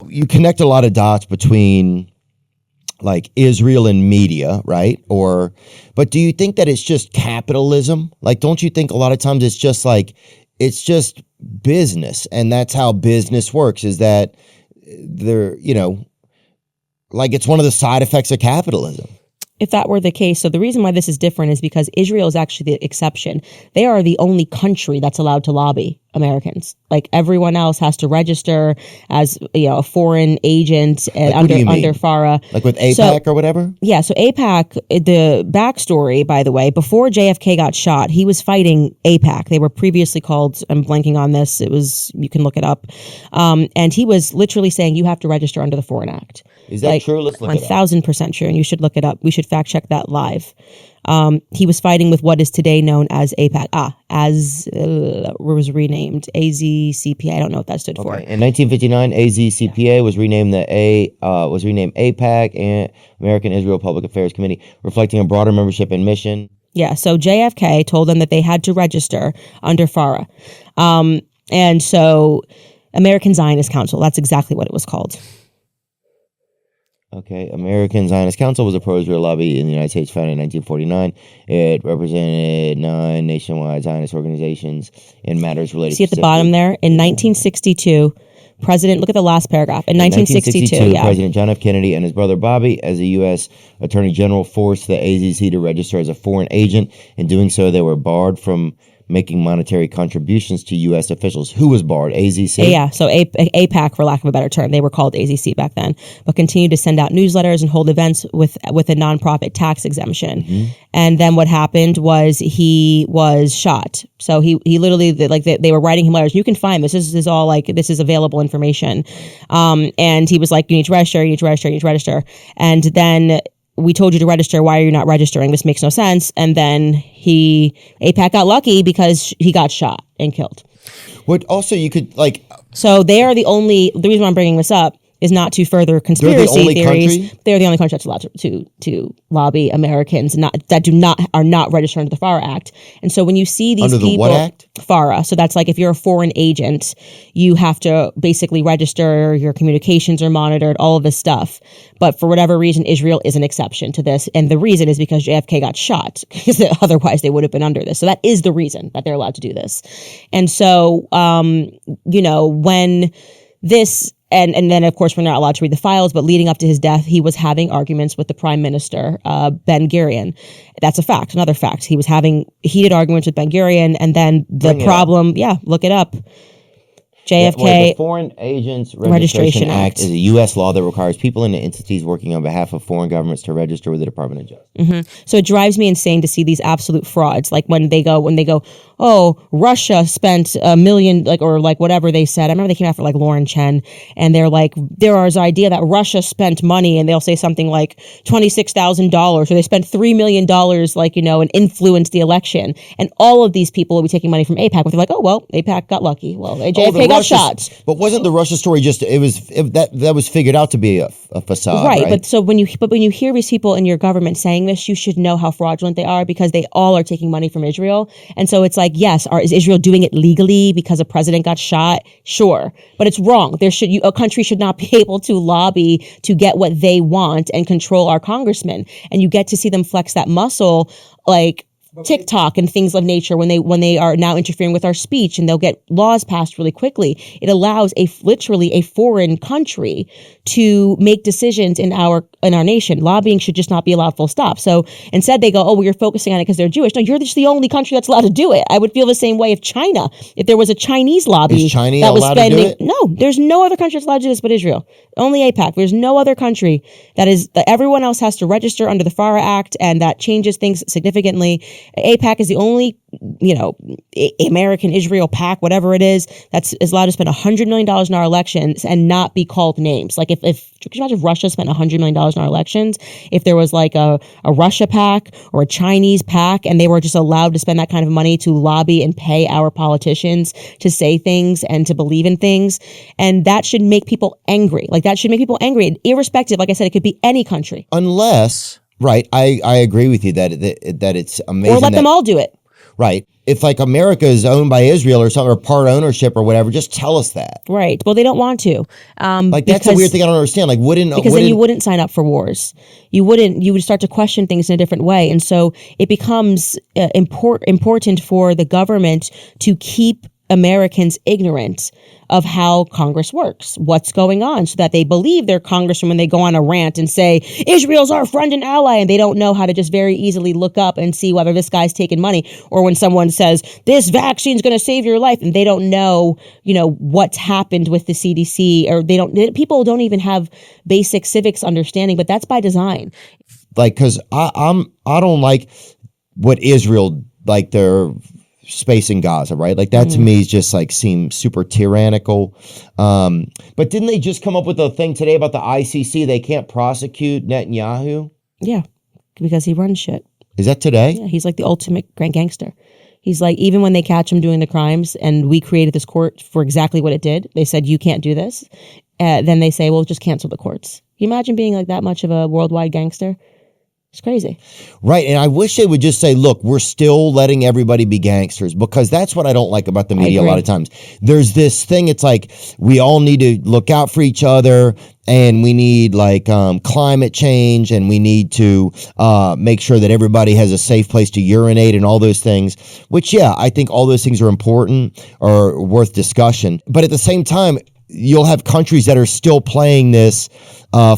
you connect a lot of dots between like Israel and media, right? But do you think that it's just capitalism? Like, don't you think a lot of times it's just business, and that's how business works, is that like it's one of the side effects of capitalism? If that were the case, so the reason why this is different is because Israel is actually the exception. They are the only country that's allowed to lobby Americans. Like everyone else has to register as a foreign agent under FARA. Like with AIPAC or whatever? Yeah, so AIPAC, the backstory, by the way, before JFK got shot, he was fighting AIPAC. They were previously called, I'm blanking on this, you can look it up. And he was literally saying you have to register under the Foreign Act. Is that true? Let's look it up. 1,000% true, and you should look it up. We should fact check that live. He was fighting with what is today known as AIPAC. Was renamed AZCPA. I don't know what that stood for. In 1959, AZCPA was renamed AIPAC, and American Israel Public Affairs Committee, reflecting a broader membership and mission. Yeah. So JFK told them that they had to register under FARA, and so American Zionist Council. That's exactly what it was called. Okay, American Zionist Council was a pro-Israel lobby in the United States founded in 1949. It represented 9 nationwide Zionist organizations in matters related to... See at the bottom there? In 1962, look at the last paragraph. In 1962, President John F. Kennedy and his brother Bobby, as a U.S. Attorney General, forced the AZC to register as a foreign agent. In doing so, they were barred from making monetary contributions to U.S. officials. Who was barred? AZC? Yeah, so AIPAC, for lack of a better term. They were called AZC back then, but continued to send out newsletters and hold events with a nonprofit tax exemption. Mm-hmm. And then what happened was he was shot. So he literally, they were writing him letters. You can find this. This is all this is available information. And he was like, you need to register. And then we told you to register. Why are you not registering? This makes no sense. And then AIPAC got lucky because he got shot and killed. What also you could So they are the reason why I'm bringing this up is not to further conspiracy theories. They're the only country that's allowed to lobby Americans are not registered under the FARA Act. And so when you see these under people, the what act? FARA. So that's like if you're a foreign agent, you have to basically register, your communications are monitored, all of this stuff. But for whatever reason, Israel is an exception to this. And the reason is because JFK got shot, because otherwise they would have been under this. So that is the reason that they're allowed to do this. And so, when this... And then, of course, we're not allowed to read the files, but leading up to his death, he was having arguments with the prime minister, Ben Gurion. That's a fact, another fact. He was having heated arguments with Ben Gurion, and then look it up. JFK. The Foreign Agents Registration Act is a U.S. law that requires people and entities working on behalf of foreign governments to register with the Department of Justice. Mm-hmm. So it drives me insane to see these absolute frauds. Like when they go, oh, Russia spent $1 million, or whatever they said. I remember they came after Lauren Chen, and they're like, there is an idea that Russia spent money, and they'll say something like $26,000, or they spent $3 million, and influenced the election. And all of these people will be taking money from AIPAC, but they're like, oh, well, AIPAC got lucky. Well, JFK got shot. But wasn't the Russia story that was figured out to be a facade, right? But so when you hear these people in your government saying this, you should know how fraudulent they are, because they all are taking money from Israel. And so it's like, yes, is Israel doing it legally because a president got shot? Sure, but it's wrong. A country should not be able to lobby to get what they want and control our congressmen. And you get to see them flex that muscle, TikTok and things of nature when they are now interfering with our speech, and they'll get laws passed really quickly. It allows literally a foreign country to make decisions in our nation. Lobbying should just not be allowed, full stop. So instead they go, oh, well, you're focusing on it because they're Jewish. No, you're just the only country that's allowed to do it. I would feel the same way if there was a Chinese lobby that was spending. To do it? No, there's no other country that's allowed to do this but Israel. Only AIPAC. There's no other country that everyone else has to register under the FARA Act, and that changes things significantly. AIPAC is the only, American Israel PAC, whatever it is, that's allowed to spend $100 million in our elections and not be called names. Like if could you imagine if Russia spent $100 million in our elections? If there was a Russia PAC or a Chinese PAC, and they were just allowed to spend that kind of money to lobby and pay our politicians to say things and to believe in things, and that should make people angry. That should make people angry, irrespective. Like I said, it could be any country. Unless, right, I agree with you that it's amazing. Or let them all do it. Right. If like America is owned by Israel or something, or part ownership or whatever, just tell us that. Right. Well, they don't want to. Like that's the weird thing I don't understand. Like because then you wouldn't sign up for wars. You would start to question things in a different way. And so it becomes important for the government to keep Americans ignorant of how Congress works, what's going on, so that they believe their congressman when they go on a rant and say, Israel's our friend and ally, and they don't know how to just very easily look up and see whether this guy's taking money, or when someone says, this vaccine's going to save your life, and they don't know, what's happened with the CDC, or people don't even have basic civics understanding, but that's by design. Like, because I don't like what Israel, like their space in Gaza, right? Like that to me is just like seems super tyrannical. But didn't they just come up with a thing today about the ICC? They can't prosecute Netanyahu? Yeah, because he runs shit. Is that today? Yeah, he's like the ultimate grand gangster. He's like, even when they catch him doing the crimes and we created this court for exactly what it did, they said, you can't do this. Then they say, well, just cancel the courts. Can you imagine being like that much of a worldwide gangster? It's crazy. Right. And I wish they would just say, look, we're still letting everybody be gangsters, because that's what I don't like about the media a lot of times. There's this thing. It's like we all need to look out for each other, and we need like climate change, and we need to make sure that everybody has a safe place to urinate and all those things, which, yeah, I think all those things are important or worth discussion. But at the same time, you'll have countries that are still playing this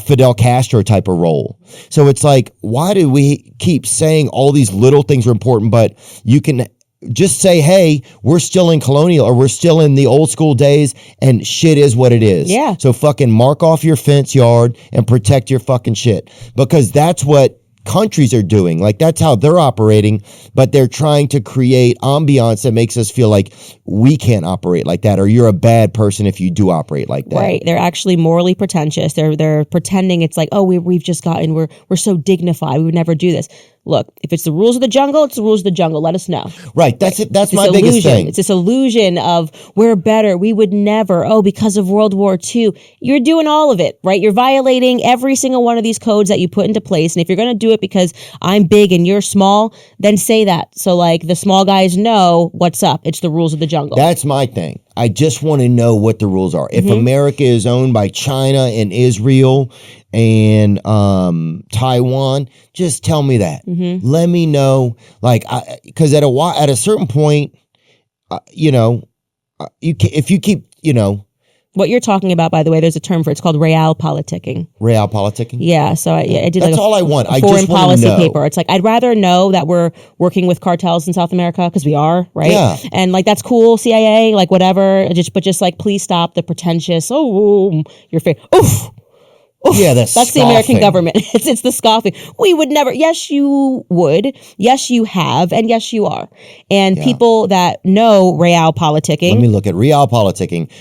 Fidel Castro type of role. So it's like, why do we keep saying all these little things are important, but you can just say, hey, we're still in colonial, or we're still in the old school days, and shit is what it is. Yeah. So fucking mark off your fence yard and protect your fucking shit, because that's what countries are doing. Like that's how they're operating, but they're trying to create ambiance that makes us feel like we can't operate like that, or you're a bad person if you do operate like that. Right. They're actually morally pretentious. They're pretending it's like, oh, we've just gotten, we're so dignified, we would never do this. Look, if it's the rules of the jungle, it's the rules of the jungle. Let us know. Right. That's it. That's my biggest thing. It's this illusion of we're better. We would never. Oh, because of World War II. You're doing all of it, right? You're violating every single one of these codes that you put into place. And if you're going to do it because I'm big and you're small, then say that. So like the small guys know what's up. It's the rules of the jungle. That's my thing. I just want to know what the rules are. If America is owned by China and Israel and Taiwan, just tell me that. Let me know, like, because at a certain point, if you keep, What you're talking about, by the way, there's a term for it. It's called real politicking. Real politicking? Yeah. So I did That's like all I want. I foreign just want policy to know. paper. It's like, I'd rather know that we're working with cartels in South America, because we are, right? Yeah. And like, that's cool, CIA, like whatever. But just like, please stop the pretentious, your face. Oof. Oof, yeah, that's the American government. It's the scoffing. We would never. Yes, you would. Yes, you have. And yes, you are. And people that know real politicking. Let me look at real politicking.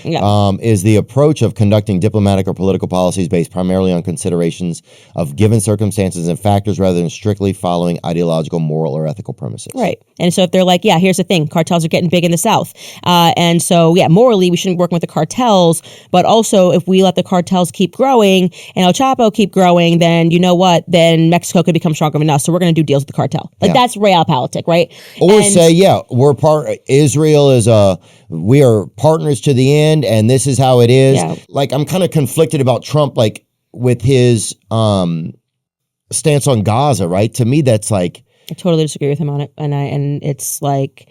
Is the approach of conducting diplomatic or political policies based primarily on considerations of given circumstances and factors rather than strictly following ideological, moral, or ethical premises. Right. And so if they're like, here's the thing, cartels are getting big in the South. And so, morally, we shouldn't work with the cartels. But also, if we let the cartels keep growing and El Chapo keep growing, then you know what? Then Mexico could become stronger than us. So we're going to do deals with the cartel. Like that's realpolitik, right? Or say, Israel is we are partners to the end, and this is how it is. Yeah. Like I'm kind of conflicted about Trump, like with his stance on Gaza, right? To me, that's like, I totally disagree with him on it, and it's like,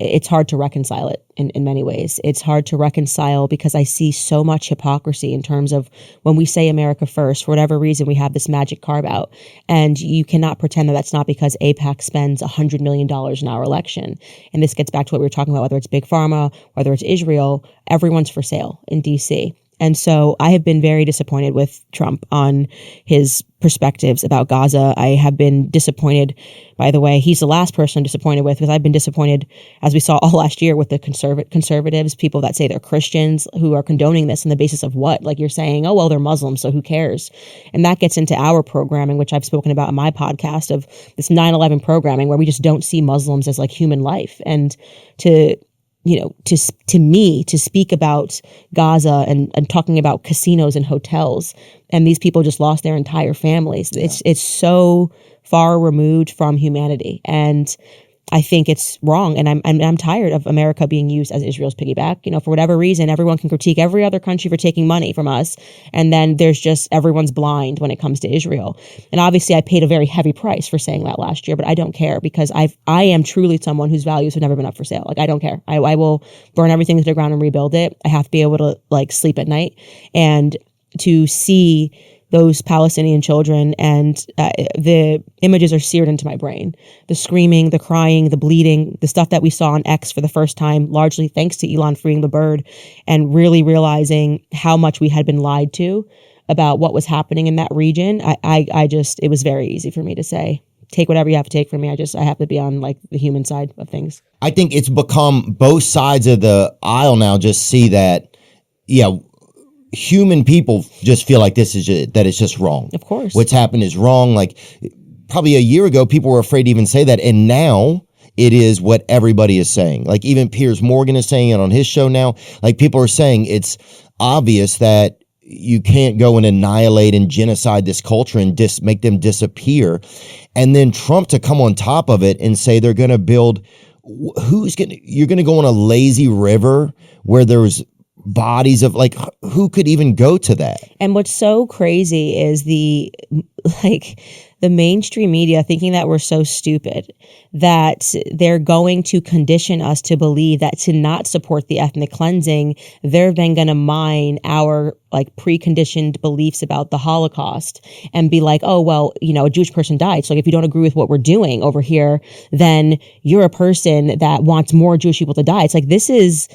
it's hard to reconcile it in many ways. It's hard to reconcile because I see so much hypocrisy in terms of when we say America first, for whatever reason, we have this magic carve out, and you cannot pretend that that's not because AIPAC spends $100 million in our election. And this gets back to what we were talking about, whether it's Big Pharma, whether it's Israel, everyone's for sale in DC. And so I have been very disappointed with Trump on his perspectives about Gaza. I have been disappointed, by the way, he's the last person I'm disappointed with, because I've been disappointed, as we saw all last year, with the conservatives, people that say they're Christians, who are condoning this on the basis of what? Like you're saying, oh, well, they're Muslims, so who cares? And that gets into our programming, which I've spoken about in my podcast, of this 9/11 programming, where we just don't see Muslims as like human life. And to me, to speak about Gaza and talking about casinos and hotels, and these people just lost their entire families. It's so far removed from humanity. And I think it's wrong, and I'm tired of America being used as Israel's piggyback. For whatever reason, everyone can critique every other country for taking money from us, and then there's just everyone's blind when it comes to Israel. And obviously, I paid a very heavy price for saying that last year, but I don't care because I am truly someone whose values have never been up for sale. Like I don't care. I will burn everything to the ground and rebuild it. I have to be able to sleep at night, and to see those Palestinian children, and the images are seared into my brain. The screaming, the crying, the bleeding, the stuff that we saw on X for the first time, largely thanks to Elon freeing the bird, and really realizing how much we had been lied to about what was happening in that region. It was very easy for me to say, take whatever you have to take from me. I have to be on the human side of things. I think it's become both sides of the aisle now just see that, human people just feel like that it's just wrong. Of course. What's happened is wrong. Like probably a year ago, people were afraid to even say that. And now it is what everybody is saying. Like even Piers Morgan is saying it on his show now. Like people are saying it's obvious that you can't go and annihilate and genocide this culture and make them disappear. And then Trump to come on top of it and say they're going to build, you're going to go on a lazy river where there's bodies of who could even go to that? And what's so crazy is the mainstream media thinking that we're so stupid that they're going to condition us to believe that to not support the ethnic cleansing, they're then going to mine our preconditioned beliefs about the Holocaust and be like, oh, well, a Jewish person died. So if you don't agree with what we're doing over here, then you're a person that wants more Jewish people to die. It's this is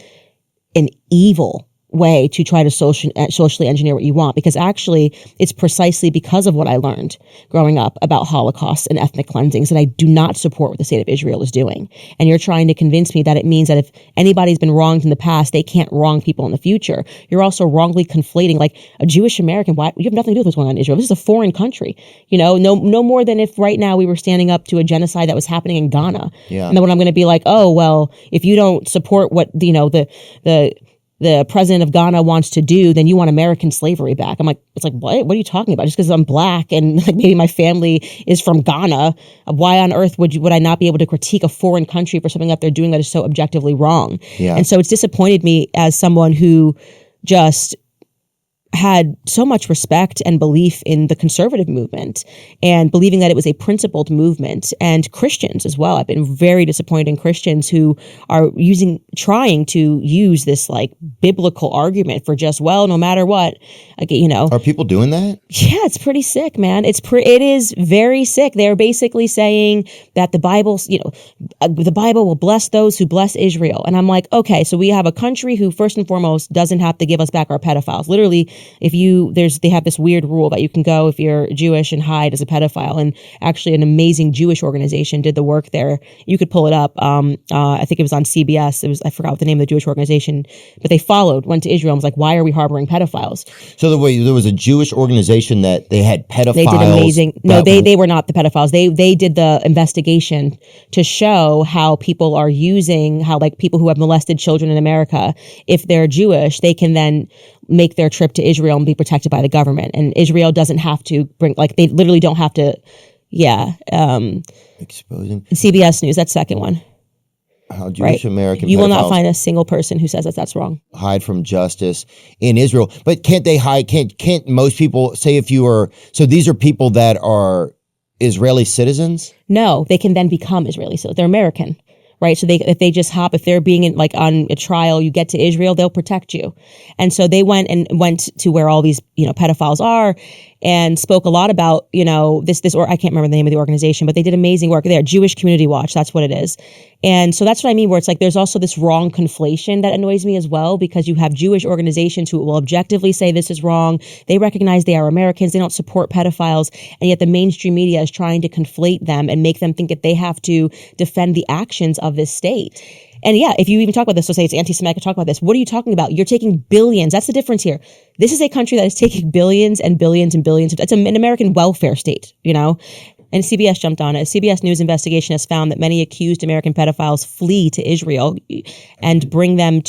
an evil way to try to socially engineer what you want, because actually it's precisely because of what I learned growing up about Holocaust and ethnic cleansings that I do not support what the state of Israel is doing. And you're trying to convince me that it means that if anybody's been wronged in the past, they can't wrong people in the future. You're also wrongly conflating a Jewish American. Why? You have nothing to do with what's going on in Israel. This is a foreign country. No more than if right now we were standing up to a genocide that was happening in Ghana. Yeah. And then when I'm going to be like, oh, well, if you don't support what, the president of Ghana wants to do, then you want American slavery back. I'm what are you talking about? Just because I'm black and maybe my family is from Ghana, why on earth would I not be able to critique a foreign country for something that they're doing that is so objectively wrong? Yeah. And so it's disappointed me as someone who just had so much respect and belief in the conservative movement and believing that it was a principled movement, and Christians as well. I've been very disappointed in Christians who are trying to use this biblical argument for just, well, no matter what, Are people doing that? Yeah, it's pretty sick, man. It is very sick. They're basically saying that the Bible will bless those who bless Israel. And I'm like, okay, so we have a country who first and foremost doesn't have to give us back our pedophiles. Literally, they have this weird rule that you can go if you're Jewish and hide as a pedophile, and actually an amazing Jewish organization did the work there. You could pull it up. I think it was on CBS. I forgot what the name of the Jewish organization, but they went to Israel and was like, why are we harboring pedophiles? So there was a Jewish organization that they had pedophiles. They did amazing. No, they were not the pedophiles. They did the investigation to show how people are using, how people who have molested children in America, if they're Jewish, they can then make their trip to Israel and be protected by the government. And Israel doesn't have to they literally don't have to, exposing. CBS News, that second one. How Jewish American You will not find a single person who says that that's wrong. Hide from justice in Israel. But can't they hide? Can't most people say so these are people that are Israeli citizens? No, they can then become Israeli citizens. They're American. Right. So if they're being on a trial, you get to Israel, they'll protect you. And so they went to where all these, pedophiles are, and spoke a lot about, this, or I can't remember the name of the organization, but they did amazing work there. Jewish Community Watch, that's what it is. And so that's what I mean, where it's there's also this wrong conflation that annoys me as well, because you have Jewish organizations who will objectively say this is wrong. They recognize they are Americans. They don't support pedophiles. And yet the mainstream media is trying to conflate them and make them think that they have to defend the actions of this state. And yeah, if you even talk about this, so say it's anti-Semitic, talk about this. What are you talking about? You're taking billions. That's the difference here. This is a country that is taking billions and billions and billions. It's an American welfare state, And CBS jumped on it. A CBS News investigation has found that many accused American pedophiles flee to Israel, and bringing them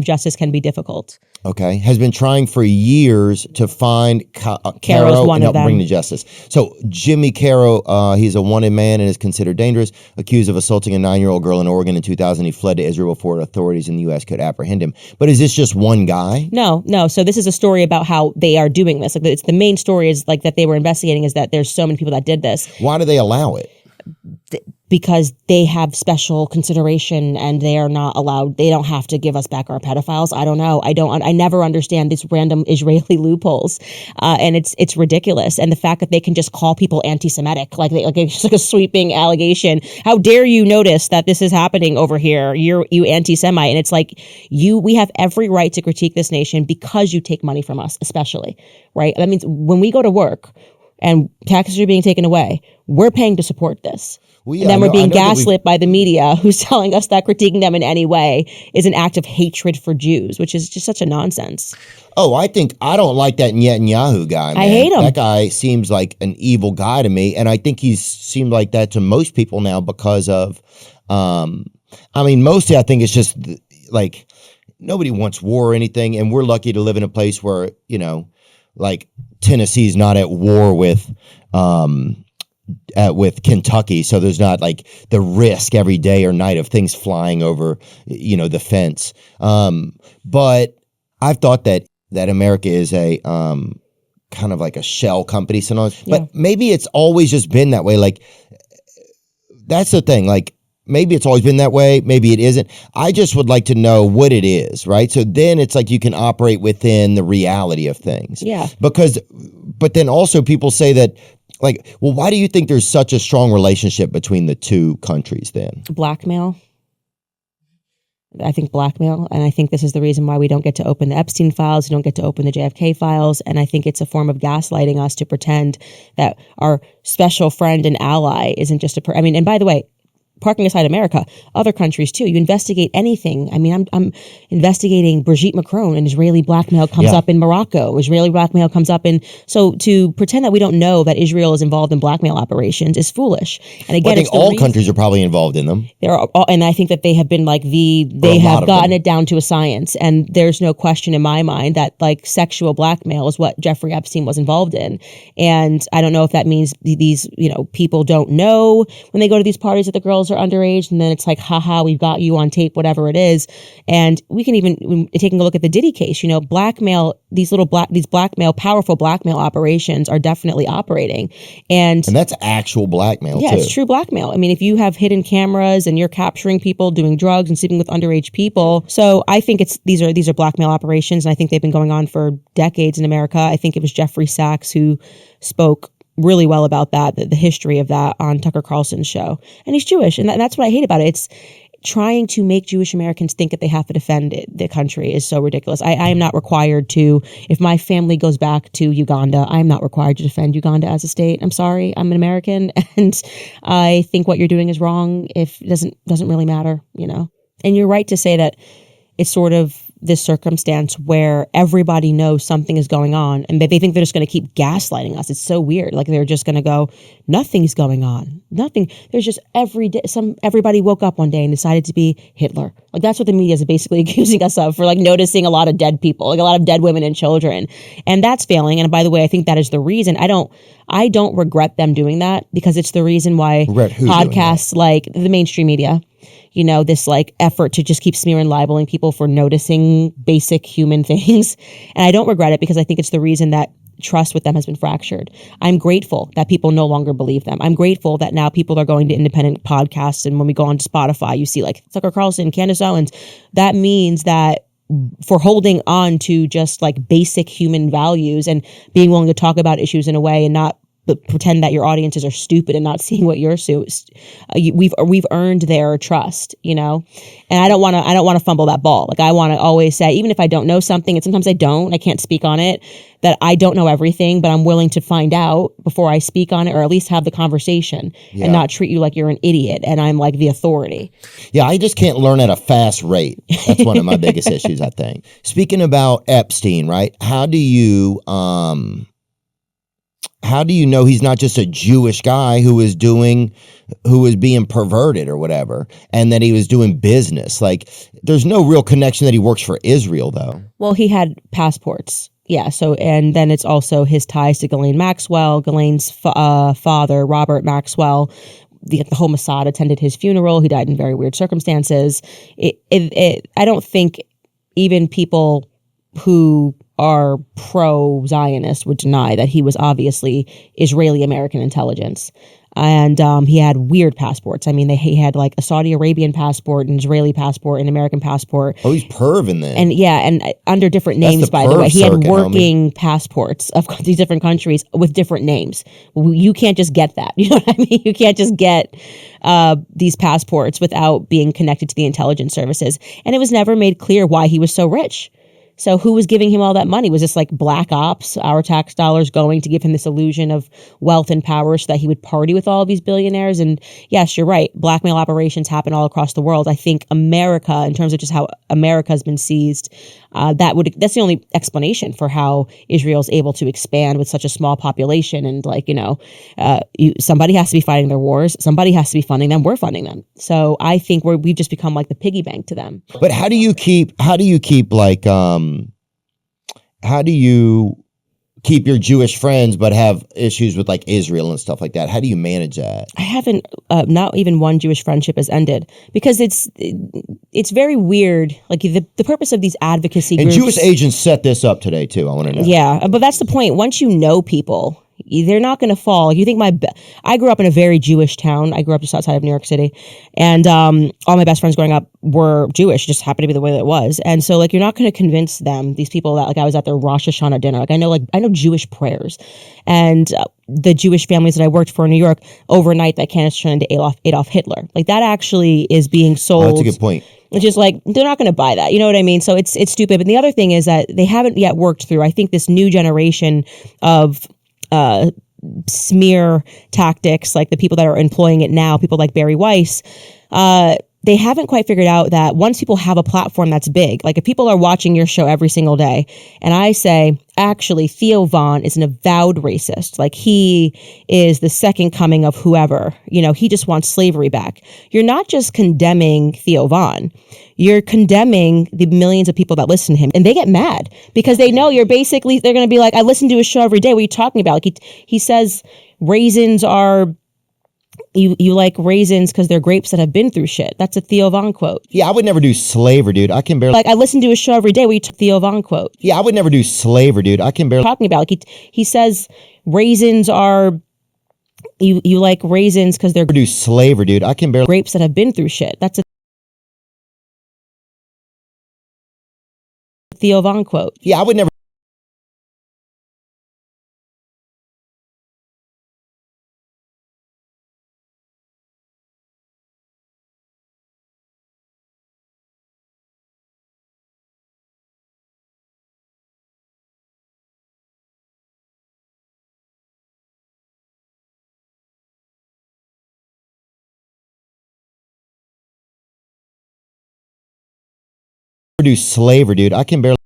justice can be difficult. Okay, has been trying for years to find Caro's Caro one and of help bring them. to justice. So Jimmy Caro, he's a wanted man and is considered dangerous, accused of assaulting a 9-year-old girl in Oregon in 2000. He fled to Israel before authorities in the U.S. could apprehend him. But is this just one guy? No. So this is a story about how they are doing this. Like, it's the main story is like that they were investigating is that there's so many people that did this. Why do they allow it? Because they have special consideration and they are not allowed, they don't have to give us back our pedophiles. I don't know. I never understand these random Israeli loopholes. And it's ridiculous. And the fact that they can just call people anti-Semitic, like it's just like a sweeping allegation. How dare you notice that this is happening over here? You anti-Semite. And it's like, we have every right to critique this nation because you take money from us, especially, right? That means when we go to work and taxes are being taken away, we're paying to support this. Well, yeah, and then we're being I know gaslit by the media who's telling us that critiquing them in any way is an act of hatred for Jews, which is just such a nonsense. Oh, I don't like that Netanyahu guy, man. I hate him. That guy seems like an evil guy to me, and I think he's seemed like that to most people now because of, mostly I think it's just like nobody wants war or anything, and we're lucky to live in a place where, like Tennessee's not at war with Kentucky, so there's not like the risk every day or night of things flying over, the fence. But I've thought that America is a kind of like a shell company sometimes. Yeah. But maybe it's always just been that way. Like that's the thing. Like maybe it's always been that way. Maybe it isn't. I just would like to know what it is, right? So then it's like you can operate within the reality of things. Yeah. But then also people say that, like, well, why do you think there's such a strong relationship between the two countries then? Blackmail. I think blackmail. And I think this is the reason why we don't get to open the Epstein files. We don't get to open the JFK files. And I think it's a form of gaslighting us to pretend that our special friend and ally isn't just and by the way, parking aside America, other countries too. You investigate anything. I mean, I'm investigating Brigitte Macron, and Israeli blackmail comes up in Morocco. Israeli blackmail comes up in. So to pretend that we don't know that Israel is involved in blackmail operations is foolish. And again, I think all countries are probably involved in them. And I think that they have been like they have gotten it down to a science. And there's no question in my mind that like sexual blackmail is what Jeffrey Epstein was involved in. And I don't know if that means these people don't know when they go to these parties that the girls are underage, and then it's like, haha, we've got you on tape, whatever it is. And we can even, taking a look at the Diddy case, blackmail, these powerful blackmail operations are definitely operating. And that's actual blackmail, yeah, too. It's true blackmail. I mean, if you have hidden cameras and you're capturing people doing drugs and sleeping with underage people. So I think these are blackmail operations, and I think they've been going on for decades in America. I think it was Jeffrey Sachs who spoke really well about that, the history of that on Tucker Carlson's show. And he's Jewish, and that's what I hate about it. It's trying to make Jewish Americans think that they have to defend the country is so ridiculous. I am not required to, if my family goes back to Uganda, I am not required to defend Uganda as a state. I'm sorry, I'm an American, and I think what you're doing is wrong. If it doesn't really matter, And you're right to say that it's sort of this circumstance where everybody knows something is going on, and they think they're just going to keep gaslighting us. It's so weird. Like they're just going to go, nothing's going on. Nothing. There's just everybody woke up one day and decided to be Hitler. Like that's what the media is basically accusing us of, for like noticing a lot of dead people, like a lot of dead women and children. And that's failing. And by the way, I think that is the reason. I don't regret them doing that, because it's the reason why podcasts like the mainstream media, this like effort to just keep smearing, libeling people for noticing basic human things. And I don't regret it, because I think it's the reason that trust with them has been fractured. I'm grateful that people no longer believe them. I'm grateful that now people are going to independent podcasts. And when we go on to Spotify, you see like Tucker Carlson, Candace Owens. That means that for holding on to just like basic human values and being willing to talk about issues in a way and not pretend that your audiences are stupid and not seeing what you're we've earned their trust, and I don't want to fumble that ball. Like I want to always say, even if I don't know something, and sometimes I can't speak on it, that I don't know everything, but I'm willing to find out before I speak on it, or at least have the conversation and not treat you like you're an idiot and I'm like the authority. Yeah, I just can't learn at a fast rate. That's one of my biggest issues, I think. Speaking about Epstein, right? How do you how do you know he's not just a Jewish guy who was being perverted or whatever, and that he was doing business? Like, there's no real connection that he works for Israel, though. Well, he had passports. Yeah. So, and then it's also his ties to Ghislaine Maxwell, Ghislaine's father, Robert Maxwell. The whole Mossad attended his funeral. He died in very weird circumstances. I don't think even people who are pro-Zionist would deny that he was obviously Israeli-American intelligence. And he had weird passports. I mean, he had like a Saudi Arabian passport, an Israeli passport, an American passport. Oh, he's perving then. And yeah, and under different names, by the way. He had working passports of these different countries with different names. You can't just get that. You know what I mean? You can't just get these passports without being connected to the intelligence services. And it was never made clear why he was so rich. So who was giving him all that money? Was this like black ops, our tax dollars going to give him this illusion of wealth and power so that he would party with all of these billionaires? And yes, you're right. Blackmail operations happen all across the world. I think America, in terms of just how America has been seized, that's the only explanation for how Israel's able to expand with such a small population. And like, somebody has to be fighting their wars. Somebody has to be funding them. We're funding them. So I think we've just become like the piggy bank to them. But how do you keep your Jewish friends but have issues with like Israel and stuff like that? How do you manage that? I haven't, not even one Jewish friendship has ended because it's very weird. Like the purpose of these advocacy groups. And Jewish agents set this up today too. I want to know. Yeah, but that's the point. Once you know people, they're not going to fall. You think I grew up in a very Jewish town. I grew up just outside of New York City, and all my best friends growing up were Jewish. It just happened to be the way that it was. And so, like, you're not going to convince them. These people that, like, I was at their Rosh Hashanah dinner. Like, I know Jewish prayers, and the Jewish families that I worked for in New York overnight that Candace turned into Adolf Hitler. Like, that actually is being sold. Oh, that's a good point. It's just like, they're not going to buy that. You know what I mean? So it's stupid. But the other thing is that they haven't yet worked through, I think, this new generation of smear tactics, like the people that are employing it now, people like Barry Weiss, they haven't quite figured out that once people have a platform that's big, like if people are watching your show every single day, and I say, actually, Theo Von is an avowed racist, like he is the second coming of whoever, he just wants slavery back. You're not just condemning Theo Von, you're condemning the millions of people that listen to him, and they get mad because they know they're going to be like, I listen to his show every day. What are you talking about? Like he says raisins are, you like raisins because they're grapes that have been through shit. That's a Theo Von quote. Yeah, I would never do slavery, dude. I can barely. Like, I listen to his show every day. What are you Theo Von quote. Yeah, I would never do slavery, dude. I can barely. Talking about, like, he says raisins are, you like raisins because they're. Do slavery, dude. I can barely. Grapes that have been through shit. That's a Theo Von quote. Yeah, I would never. Do slavery, dude. I can barely.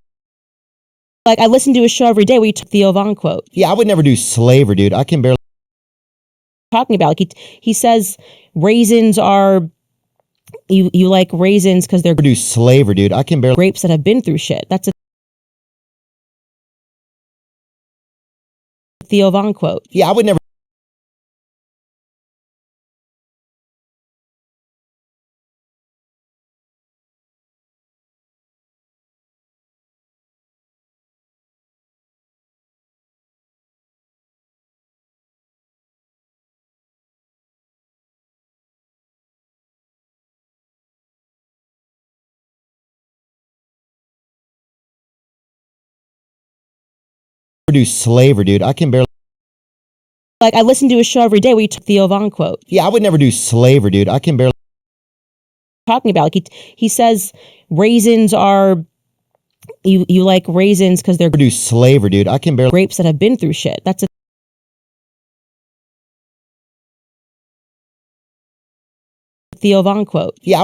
Like, I listen to his show every day. What are you Theo Von quote. Yeah, I would never do slavery, dude. I can barely. Talking about, like, he says raisins are, you like raisins because they're. Do slavery, dude. I can barely. Grapes that have been through shit. That's a Theo Von quote. Yeah, I would never. Do slavery, dude. I can barely. Like, I listen to his show every day. What are you Theo Von quote. Yeah, I would never do slavery, dude. I can barely. Talking about, like, he says raisins are, you like raisins because they're. Do slavery, dude. I can barely. Grapes that have been through shit. That's a Theo Von quote. Yeah.